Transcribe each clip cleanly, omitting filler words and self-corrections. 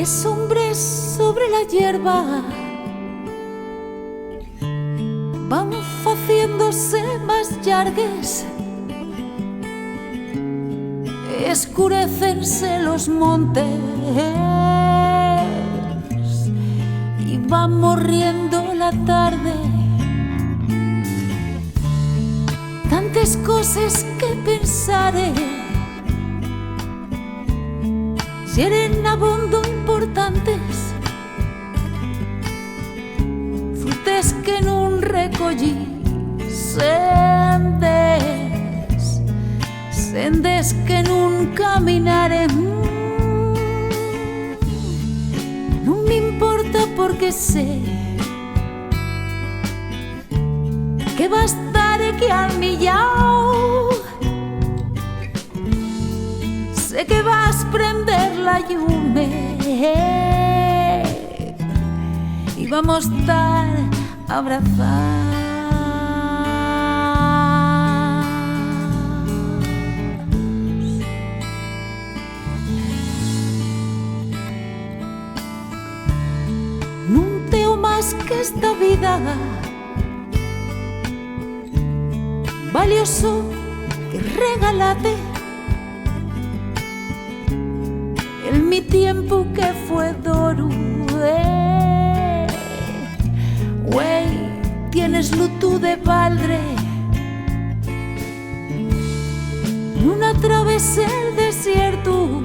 sombres sobre la hierba van faciéndose más llargues, escurecense los montes y va morriendo la tarde. Tantas cosas que pensaré, si eren abondo importantes, frutes que nun recollí, sendes que nun caminaré. Non me importa porque sé que va a estar aquí al millau. Sé que vas a prender la llume y vamos a estar abrazados. Non teo más que esta vida, valioso que regalate el mi tiempo que fue d'oro. Güey, tienes-lo tú de valdre. Non atravesé el desierto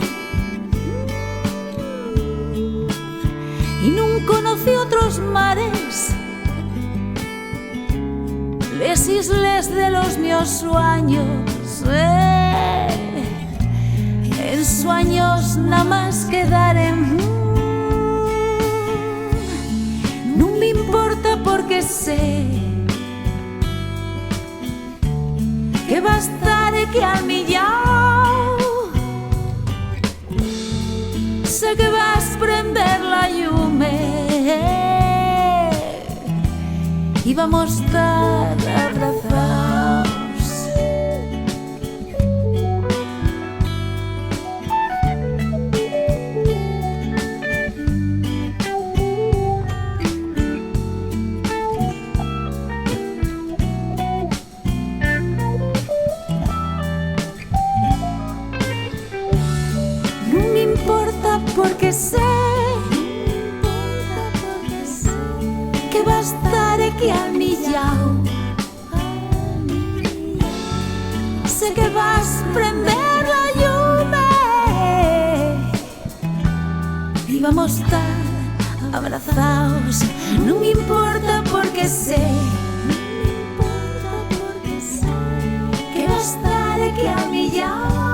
y non conocí otros mares, les islas de los míos sueños. En sueños nada más quedaré. No me importa porque sé que va a estar aquí al millau. Sé que vas a prender la llume y vamos a estar abrazados. Porque sé que va a estar aquí al millau. Sé que vas a prender la lluvia y vamos a estar abrazados. No me importa porque sé que va a estar aquí al millau.